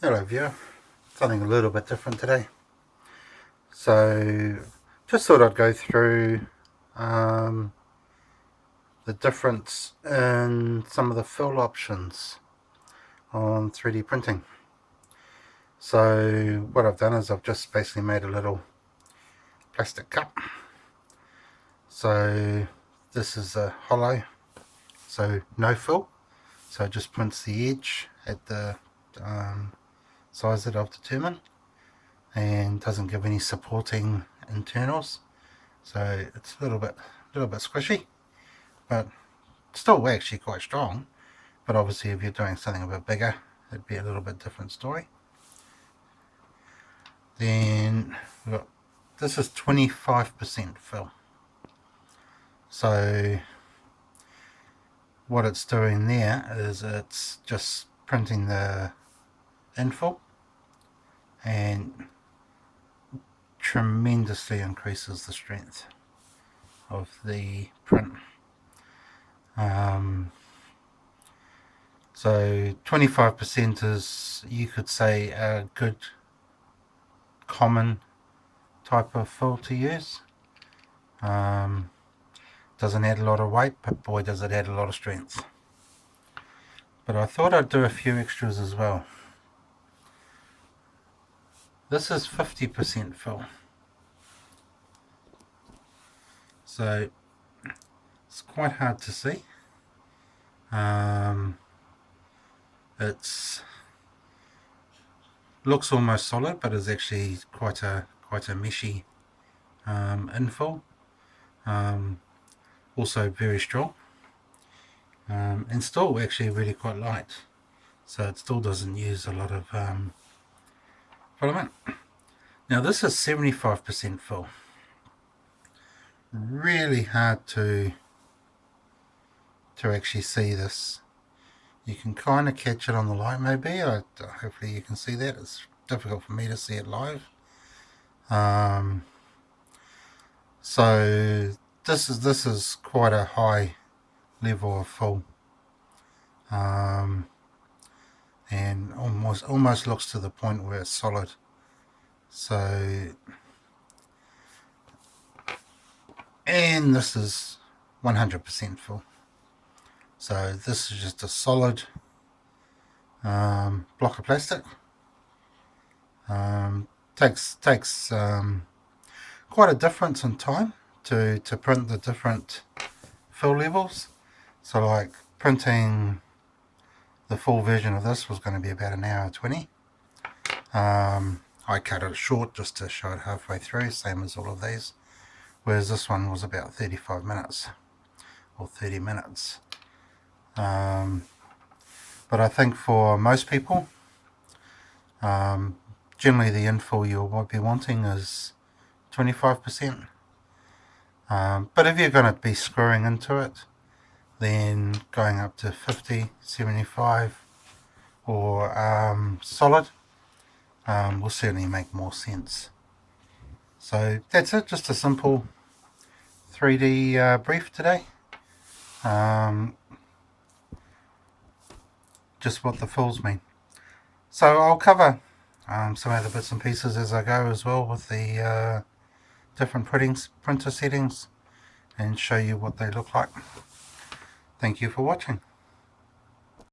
Hello viewer, something a little bit different today. So just thought I'd go through the difference in some of the fill options on 3D printing. So what I've done is I've just basically made a little plastic cup. So this is a hollow, so no fill. So it just prints the edge at the size that I've determined and doesn't give any supporting internals. So it's a little bit squishy, but still actually quite strong. But obviously if you're doing something a bit bigger, it'd be a little bit different story. Then look, this is 25% fill. So what it's doing there is it's just printing the infill and tremendously increases the strength of the print. So 25% is, you could say, a good common type of fill to use. Doesn't add a lot of weight, but boy does it add a lot of strength. But I thought I'd do a few extras as well. This is 50% fill. So it's quite hard to see. It's looks almost solid, but is actually quite a meshy infill. Also very strong, and still actually really quite light. So it still doesn't use a lot of filament. Now this is 75% fill. Really hard to actually see this. You can kind of catch it on the light maybe. Hopefully you can see that. It's difficult for me to see it live. So this is quite a high level of fill, and almost looks to the point where it's solid. So, and this is 100% full. So this is just a solid block of plastic. Takes quite a difference in time to print the different fill levels. So like printing the full version of this was going to be about an hour 20. I cut it short just to show it halfway through, same as all of these, whereas this one was about 35 minutes or 30 minutes. But I think for most people, generally the infill you might be wanting is 25%. But if you're going to be screwing into it, then going up to 50, 75 or solid will certainly make more sense. So that's it, just a simple 3D brief today. Just what the fills mean. So I'll cover some other bits and pieces as I go as well with the different printer settings and show you what they look like. Thank you for watching.